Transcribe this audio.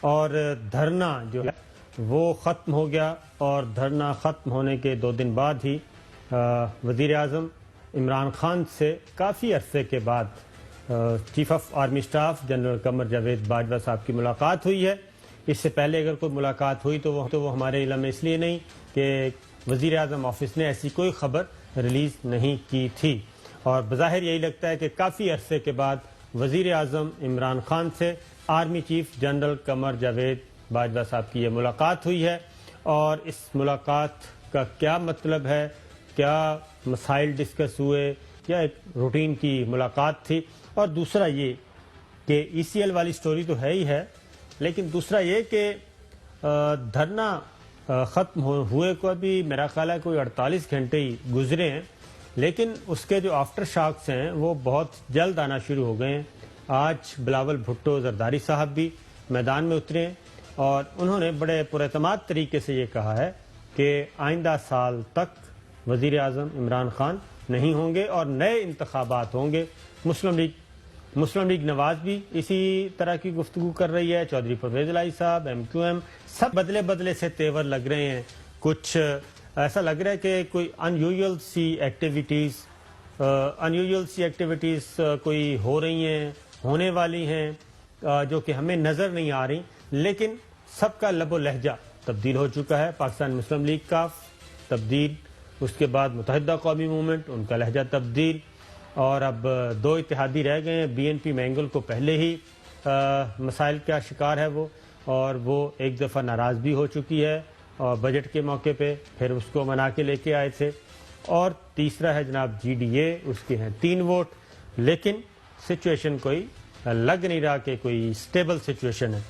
اور دھرنا جو ہے وہ ختم ہو گیا، اور دھرنا ختم ہونے کے 2 دن بعد ہی وزیر اعظم عمران خان سے کافی عرصے کے بعد chief of army staff general Qamar Javed Bajwa صاحب کی ملاقات ہوئی ہے۔ اس سے پہلے اگر کوئی ملاقات ہوئی تو وہ ہمارے علم میں اس لیے نہیں کہ وزیر اعظم آفس نے ایسی کوئی خبر ریلیز نہیں کی تھی، اور بظاہر یہی لگتا ہے کہ کافی عرصے کے بعد وزیر اعظم عمران خان سے army chief general Qamar Javed Bajwa صاحب کی یہ ملاقات ہوئی ہے، اور اس ملاقات کا کیا مطلب ہے، کیا مسائل ڈسکس ہوئے، یا ایک روٹین کی ملاقات تھی۔ اور دوسرا یہ کہ ای سی ایل والی سٹوری تو ہے ہی ہے، لیکن دوسرا یہ کہ دھرنا ختم ہوئے کو ابھی میرا خیال ہے کوئی 48 گھنٹے ہی گزرے ہیں، لیکن اس کے جو آفٹر شاکس ہیں وہ بہت جلد آنا شروع ہو گئے ہیں۔ آج بلاول بھٹو زرداری صاحب بھی میدان میں اترے ہیں، اور انہوں نے بڑے پراعتماد طریقے سے یہ کہا ہے کہ آئندہ سال تک وزیر اعظم عمران خان نہیں ہوں گے اور نئے انتخابات ہوں گے۔ مسلم لیگ نواز بھی اسی طرح کی گفتگو کر رہی ہے، چودھری پرویز الہی صاحب، ایم سب بدلے سے تیور لگ رہے ہیں۔ کچھ ایسا لگ رہا ہے کہ کوئی انیوژل سی ایکٹیویٹیز کوئی ہو رہی ہیں، ہونے والی ہیں، جو کہ ہمیں نظر نہیں آ رہی، لیکن سب کا لب و لہجہ تبدیل ہو چکا ہے۔ پاکستان مسلم لیگ کا تبدیل، اس کے بعد متحدہ قومی موومنٹ، ان کا لہجہ تبدیل، اور اب 2 اتحادی رہ گئے ہیں۔ بی این پی مینگل کو پہلے ہی مسائل کا شکار ہے وہ، اور وہ ایک دفعہ ناراض بھی ہو چکی ہے، اور بجٹ کے موقع پہ پھر اس کو منا کے لے کے آئے تھے۔ اور تیسرا ہے جناب جی ڈی اے، اس کے ہیں 3 ووٹ، لیکن سچویشن کوئی لگ نہیں رہا کہ کوئی سٹیبل سچویشن ہے۔